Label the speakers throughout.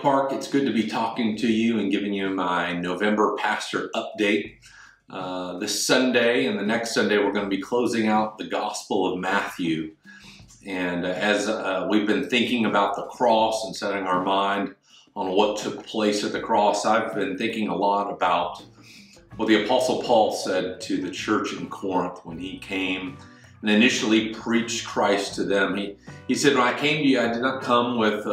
Speaker 1: Oak Park. It's good to be talking to you and giving you my November pastor update. This Sunday and the next Sunday, we're going to be closing out the Gospel of Matthew. And as we've been thinking about the cross and setting our mind on what took place at the cross, I've been thinking a lot about what the Apostle Paul said to the church in Corinth when he came and initially preached Christ to them. He said, when I came to you, I did not come with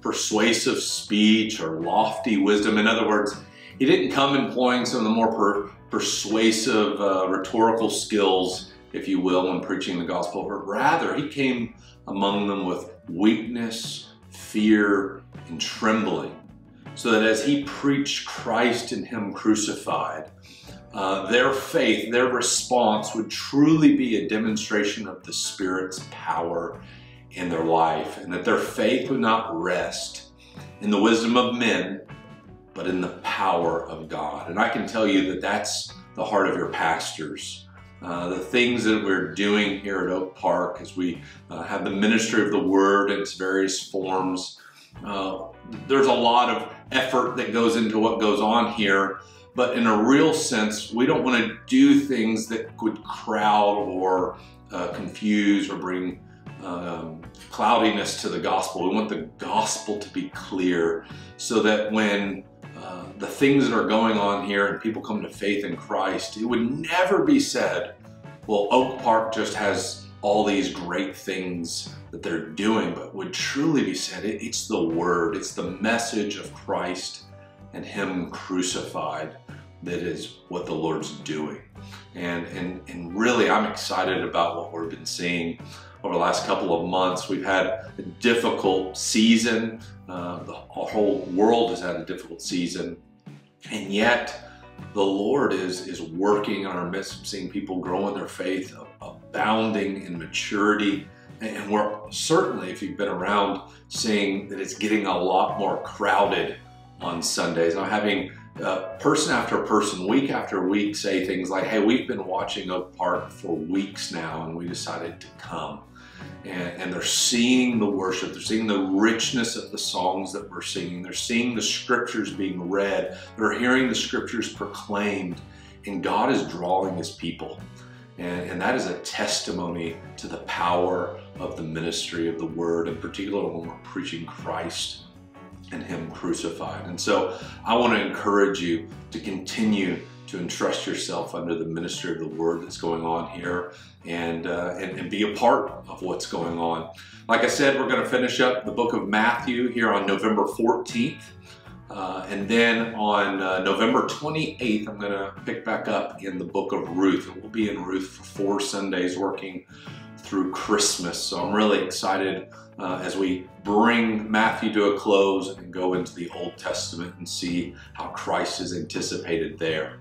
Speaker 1: persuasive speech or lofty wisdom. In other words, he didn't come employing some of the more persuasive rhetorical skills, if you will, when preaching the gospel. But rather, he came among them with weakness, fear, and trembling, so that as he preached Christ and him crucified, their faith, their response would truly be a demonstration of the Spirit's power in their life, and that their faith would not rest in the wisdom of men, but in the power of God. And I can tell you that that's the heart of your pastors. The things that we're doing here at Oak Park as we have the ministry of the Word in its various forms. There's a lot of effort that goes into what goes on here, but in a real sense, we don't want to do things that would crowd or confuse or bring cloudiness to the gospel. We want the gospel to be clear so that when the things that are going on here and people come to faith in Christ, it would never be said, well, Oak Park just has all these great things that they're doing, but would truly be said, it's the Word, it's the message of Christ and Him crucified that is what the Lord's doing. And really, I'm excited about what we've been seeing over the last couple of months. We've had a difficult season. The whole world has had a difficult season. And yet, the Lord is working in our midst, seeing people grow in their faith, abounding in maturity. And we're certainly, if you've been around, seeing that it's getting a lot more crowded on Sundays. I'm having person after person, week after week, say things like, hey, we've been watching Oak Park for weeks now, and we decided to come. And they're seeing the worship, they're seeing the richness of the songs that we're singing, they're seeing the scriptures being read, they're hearing the scriptures proclaimed, and God is drawing His people. And that is a testimony to the power of the ministry of the Word, in particular when we're preaching Christ and Him crucified. And so I want to encourage you to continue to entrust yourself under the ministry of the Word that's going on here and be a part of what's going on. Like I said, we're going to finish up the book of Matthew here on November 14th. And then on November 28th, I'm going to pick back up in the book of Ruth. And we'll be in Ruth for 4 Sundays working through Christmas. So I'm really excited as we bring Matthew to a close and go into the Old Testament and see how Christ is anticipated there.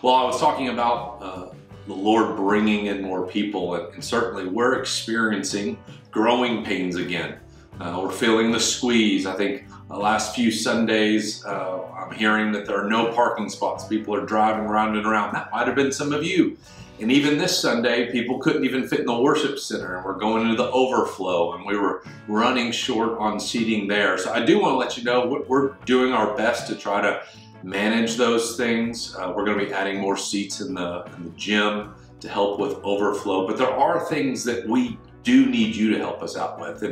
Speaker 1: Well, I was talking about the Lord bringing in more people, and certainly we're experiencing growing pains again. We're feeling the squeeze. I think the last few Sundays, I'm hearing that there are no parking spots. People are driving around and around. That might have been some of you. And even this Sunday, people couldn't even fit in the worship center, and we're going into the overflow, and we were running short on seating there. So I do want to let you know we're doing our best to try to manage those things. We're going to be adding more seats in the gym to help with overflow, but there are things that we do need you to help us out with.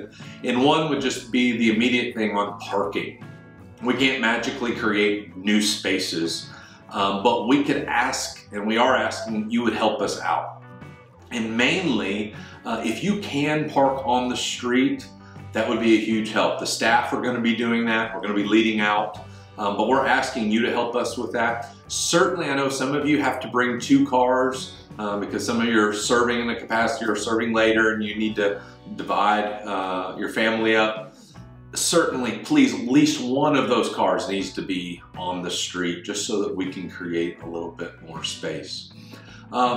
Speaker 1: And one would just be the immediate thing on parking. We can't magically create new spaces, but we could ask, and we are asking, you would help us out. And mainly, if you can park on the street, that would be a huge help. The staff are going to be doing that. We're going to be leading out. But we're asking you to help us with that. Certainly, I know some of you have to bring 2 cars because some of you are serving in the capacity or serving later, and you need to divide your family up. Certainly, please, at least one of those cars needs to be on the street just so that we can create a little bit more space.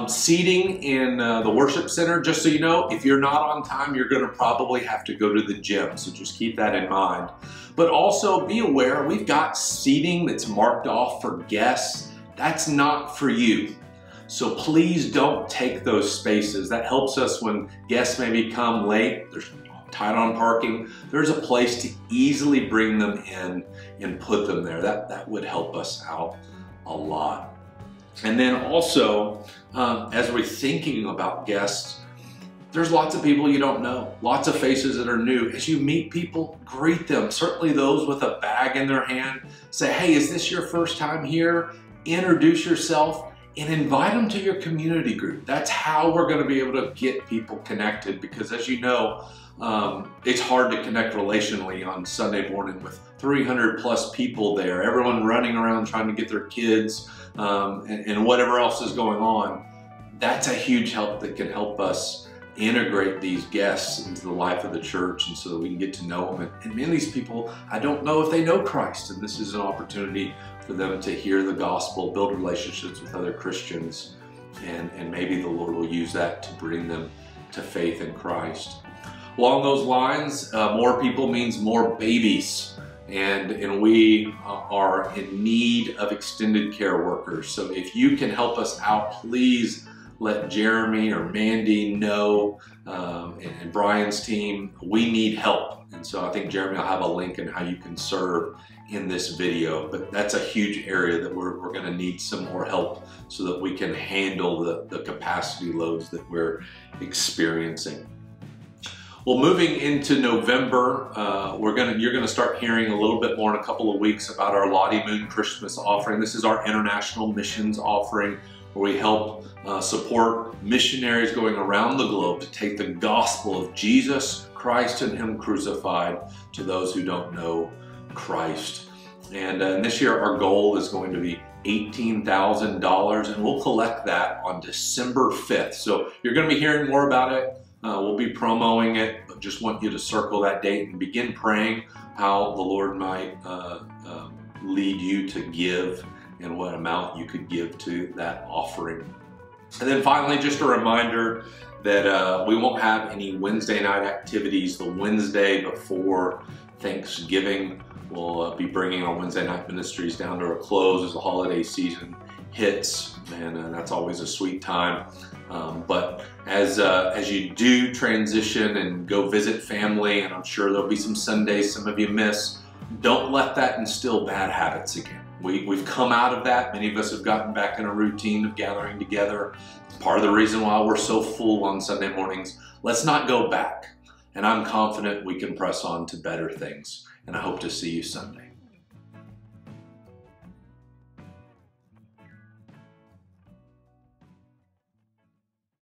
Speaker 1: Seating in the worship center, just so you know, if you're not on time, you're going to probably have to go to the gym. So just keep that in mind. But also be aware, we've got seating that's marked off for guests. That's not for you. So please don't take those spaces. That helps us when guests maybe come late. There's tight on parking, there's a place to easily bring them in and put them there. That would help us out a lot. And then also, as we're thinking about guests, there's lots of people you don't know, lots of faces that are new. As you meet people, greet them. Certainly those with a bag in their hand, say, hey, is this your first time here? Introduce yourself and invite them to your community group. That's how we're going to be able to get people connected, because as you know, it's hard to connect relationally on Sunday morning with 300 plus people there, everyone running around trying to get their kids and whatever else is going on. That's a huge help that can help us integrate these guests into the life of the church, and so that we can get to know them. And many of these people, I don't know if they know Christ, and this is an opportunity for them to hear the gospel, build relationships with other Christians, and maybe the Lord will use that to bring them to faith in Christ. Along those lines, more people means more babies, and we are in need of extended care workers. So if you can help us out, please let Jeremy or Mandy know, and Brian's team. We need help. And so I think Jeremy will have a link in how you can serve in this video, but that's a huge area that we're going to need some more help so that we can handle the capacity loads that we're experiencing. Well, moving into November, you're gonna start hearing a little bit more in a couple of weeks about our Lottie Moon Christmas offering. This is our international missions offering, where we help support missionaries going around the globe to take the gospel of Jesus Christ and Him crucified to those who don't know Christ. And this year our goal is going to be $18,000, and we'll collect that on December 5th. So you're going to be hearing more about it. We'll be promoting it, but just want you to circle that date and begin praying how the Lord might lead you to give and what amount you could give to that offering. And then finally, just a reminder that we won't have any Wednesday night activities the Wednesday before Thanksgiving. We'll be bringing our Wednesday night ministries down to a close as the holiday season hits, and that's always a sweet time. But as you do transition and go visit family, and I'm sure there'll be some Sundays some of you miss, don't let that instill bad habits again. We've come out of that. Many of us have gotten back in a routine of gathering together. It's part of the reason why we're so full on Sunday mornings. Let's not go back. And I'm confident we can press on to better things. And I hope to see you Sunday.